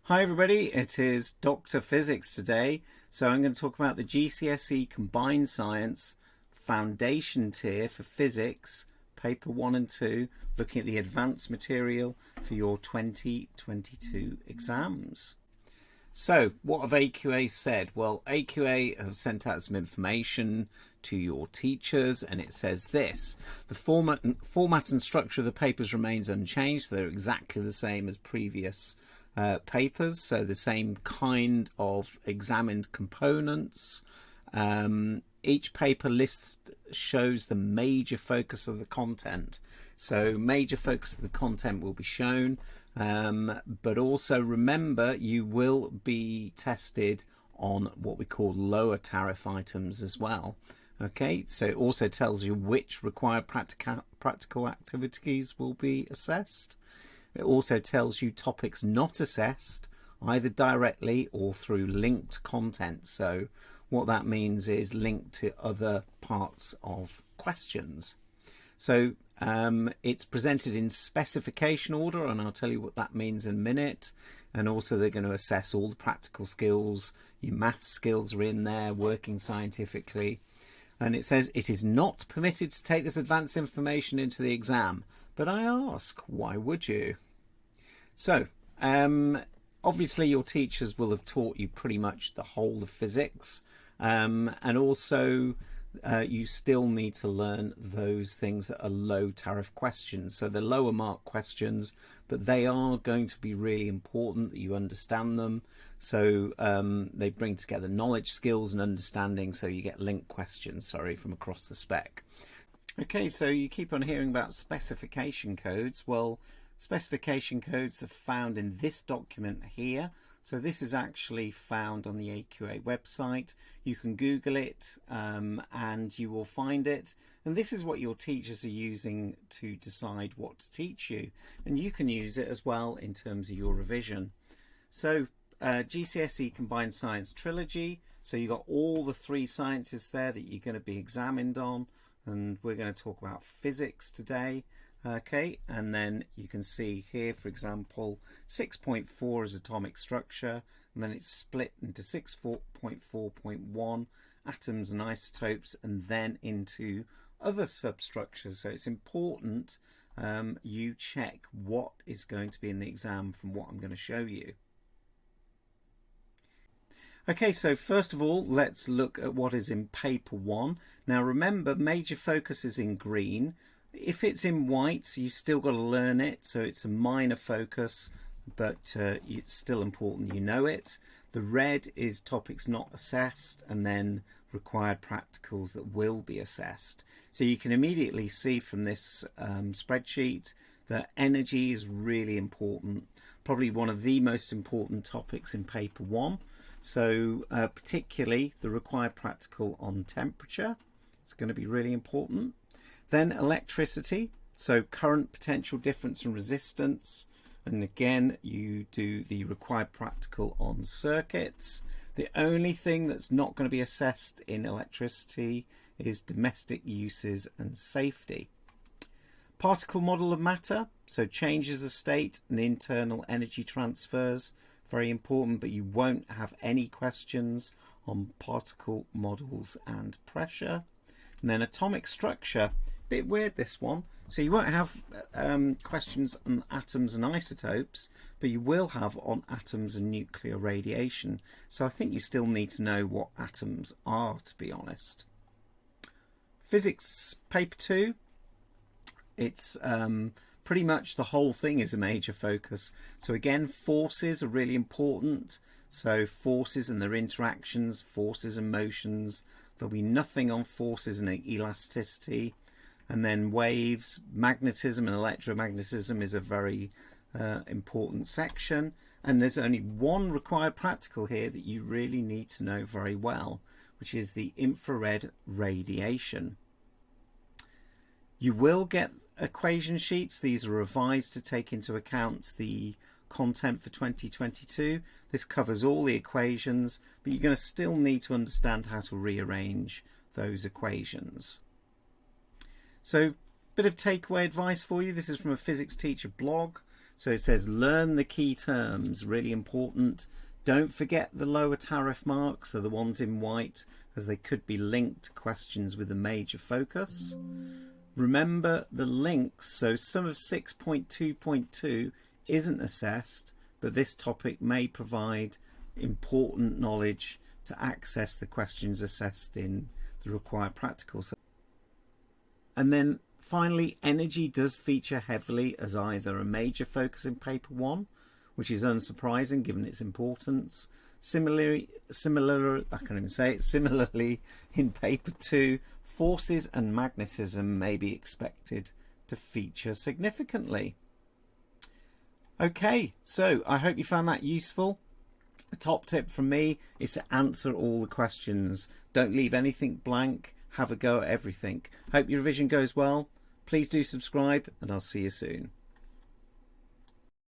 Hi everybody, it is Dr. Physics today. So I'm going to talk about the GCSE Combined Science Foundation Tier for Physics, Paper 1 and 2, looking at the advanced material for your 2022 exams. So what have AQA said? Well, AQA have sent out some information to your teachers, and it says this: the format and structure of the papers remains unchanged, so they're exactly the same as previous papers, so the same kind of examined components. Each paper list shows the major focus of the content, so major focus of the content will be shown, but also remember you will be tested on what we call lower tariff items as well. Okay, so it also tells you which required practical activities will be assessed. It also tells you topics not assessed, either directly or through linked content. So what that means is linked to other parts of questions. So it's presented in specification order, and I'll tell you what that means in a minute. And also they're going to assess all the practical skills, your math skills are in there, working scientifically. And it says it is not permitted to take this advanced information into the exam. But I ask, why would you? So, obviously your teachers will have taught you pretty much the whole of physics, and also you still need to learn those things that are low tariff questions. So the lower mark questions, but they are going to be really important that you understand them. So they bring together knowledge, skills and understanding, so you get linked questions, from across the spec. Okay, so you keep on hearing about specification codes. Well, specification codes are found in this document here. So this is actually found on the AQA website. You can Google it and you will find it. And this is what your teachers are using to decide what to teach you. And you can use it as well in terms of your revision. So GCSE Combined Science Trilogy. So you've got all the three sciences there that you're going to be examined on. And we're going to talk about physics today. Okay, and then you can see here, for example, 6.4 is atomic structure, and then it's split into 6.4.1 atoms and isotopes, and then into other substructures. So it's important you check what is going to be in the exam from what I'm going to show you. Okay, so first of all, let's look at what is in paper 1. Now remember, major focus is in green. If it's in white, you've still got to learn it, so it's a minor focus, but it's still important you know it. The red is topics not assessed, and then required practicals that will be assessed. So you can immediately see from this spreadsheet that energy is really important, probably one of the most important topics in paper 1. So particularly the required practical on temperature, it's going to be really important. Then electricity, so current, potential difference and resistance. And again, you do the required practical on circuits. The only thing that's not going to be assessed in electricity is domestic uses and safety. Particle model of matter, so changes of state and internal energy transfers, very important, but you won't have any questions on particle models and pressure. And then atomic structure, bit weird this one, so you won't have questions on atoms and isotopes, but you will have on atoms and nuclear radiation. So I think you still need to know what atoms are, to be honest. Physics paper 2, it's pretty much the whole thing is a major focus. So again, forces are really important, so forces and their interactions, forces and motions. There'll be nothing on forces and elasticity. And then waves, magnetism and electromagnetism is a very important section. And there's only one required practical here that you really need to know very well, which is the infrared radiation. You will get equation sheets. These are revised to take into account the content for 2022. This covers all the equations, but you're going to still need to understand how to rearrange those equations. So, bit of takeaway advice for you. This is from a physics teacher blog. So it says learn the key terms, really important. Don't forget the lower tariff marks, so the ones in white, as they could be linked to questions with a major focus. Remember the links, so some of 6.2.2 isn't assessed, but this topic may provide important knowledge to access the questions assessed in the required practical. And then finally, energy does feature heavily as either a major focus in paper 1, which is unsurprising given its importance. Similarly in paper 2, forces and magnetism may be expected to feature significantly. Okay, so I hope you found that useful. A top tip from me is to answer all the questions. Don't leave anything blank. Have a go at everything. Hope your revision goes well. Please do subscribe, and I'll see you soon.